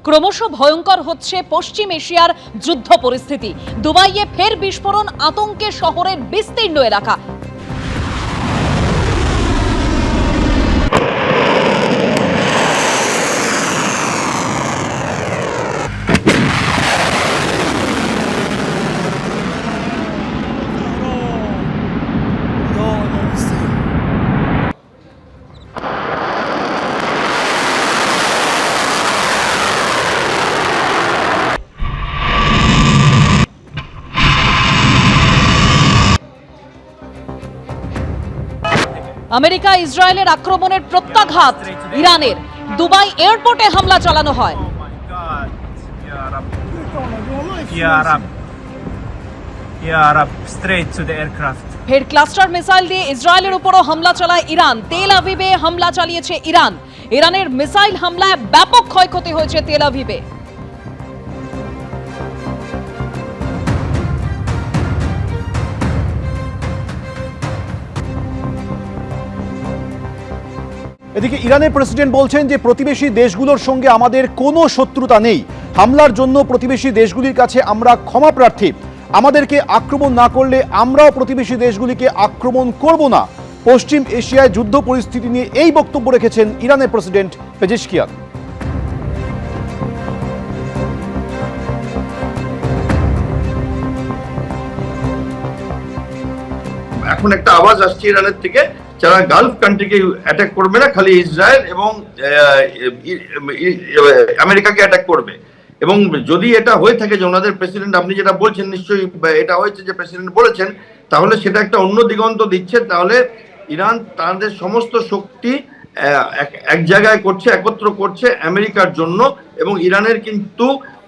ক্রমশ ভয়ঙ্কর হচ্ছে পশ্চিম এশিয়ার যুদ্ধ পরিস্থিতি। দুবাইয়ে ফের বিস্ফোরণ, আতঙ্কে শহরের বিস্তীর্ণ এলাকা। আমেরিকা ইসরায়েলের আক্রমণের প্রত্যাঘাত ইরানের। দুবাই এয়ারপোর্টে হামলা চালানো হয়। ফের ক্লাস্টার মিসাইল দিয়ে ইসরায়েলের উপরও হামলা চালায় ইরান। তেল আভিভে হামলা চালিয়েছে ইরান। ইরানের মিসাইল হামলায় ব্যাপক ক্ষয়ক্ষতি হয়েছে তেল আভিভে। এদিকে ইরানের প্রেসিডেন্ট বলছেন যে প্রতিবেশী দেশগুলোর সঙ্গে আমাদের কোনো শত্রুতা নেই। হামলার জন্য প্রতিবেশী দেশগুলির কাছে আমরা ক্ষমা প্রার্থী। আমাদেরকে আক্রমণ না করলে আমরাও প্রতিবেশী দেশগুলিকে আক্রমণ করব না। পশ্চিম এশিয়ায় যুদ্ধ পরিস্থিতি নিয়ে এই বক্তব্য রেখেছেন ইরানের প্রেসিডেন্ট পেজেশকিয়ান। এখন একটা আওয়াজ আসছে ইরানের থেকে, যারা গালফ কান্ট্রিকে অ্যাটাক করবে না, খালি ইসরায়েল এবং আমেরিকাকে অ্যাটাক করবে। এবং যদি এটা হয়ে থাকে যে ওনাদের প্রেসিডেন্ট, আপনি যেটা বলছেন নিশ্চয়ই এটা হয়েছে যে প্রেসিডেন্ট বলেছেন, তাহলে সেটা একটা অন্য দিগন্ত দিচ্ছে। তাহলে ইরান তাদের সমস্ত শক্তি এক জায়গায় করছে, একত্র করছে আমেরিকার জন্য। এবং ইরানের কিন্তু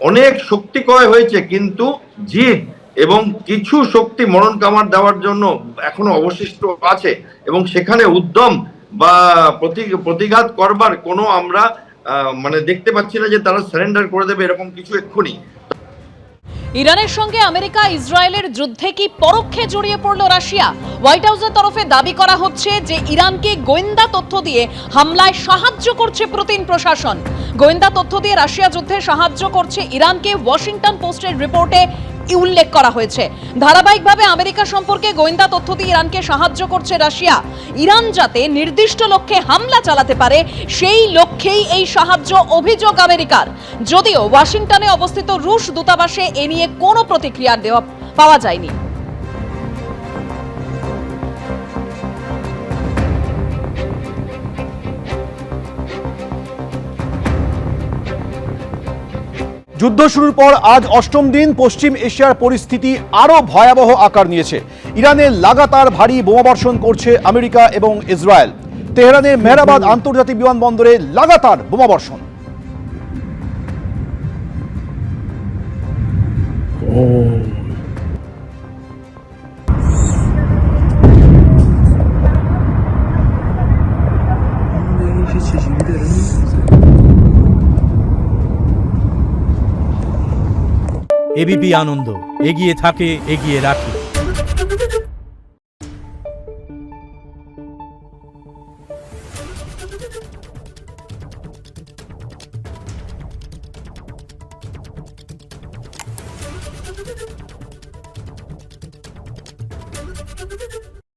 অনেক শক্তি ক্ষয় হয়েছে, কিন্তু জিদ এবং কিছু শক্তি মরণ কামার দেওয়ার জন্য এখনো অবশিষ্ট আছে। এবং সেখানে উদ্যম বা প্রতিঘাত করবার কোনো আমরা দেখতে পাচ্ছি না যে তারা সারেন্ডার করে দেবে এরকম কিছু এক্ষুনি। ইরানের সঙ্গে আমেরিকা ইসরায়েলের যুদ্ধে কি পরোক্ষে জড়িয়ে পড়ল রাশিয়া? হোয়াইট হাউসের তরফে দাবি করা হচ্ছে যে ইরানকে গোয়েন্দা তথ্য দিয়ে হামলায় সাহায্য করছে পুতিন প্রশাসন। গোয়েন্দা তথ্য দিয়ে রাশিয়া যুদ্ধে সাহায্য করছে ইরানকে ওয়াশিংটন পোস্টের রিপোর্টে উল্লেখ করা হয়েছে। ধারাবাহিকভাবে আমেরিকা সম্পর্কে গোয়েন্দা তথ্য দিয়ে ইরানকে সাহায্য করছে রাশিয়া। ইরান যাতে নির্দিষ্ট লক্ষ্যে হামলা চালাতে পারে সেই লক্ষ্যেই এই সাহায্য, অভিযোগ আমেরিকার। যদিও ওয়াশিংটনে অবস্থিত রুশ দূতাবাসে এ নিয়ে কোনো প্রতিক্রিয়া পাওয়া যায়নি। যুদ্ধ শুরুর পর আজ অষ্টম দিন পশ্চিম এশিয়ার পরিস্থিতি আরো ভয়াবহ আকার নিয়েছে। ইরানে লাগাতার ভারী বোমাবর্ষণ করছে আমেরিকা এবং ইসরায়েল। তেহরানের মেহরাবাদ আন্তর্জাতিক বিমানবন্দরে লাগাতার বোমাবর্ষণ। এবিপি আনন্দ, এগিয়ে থাকে, এগিয়ে রাখে।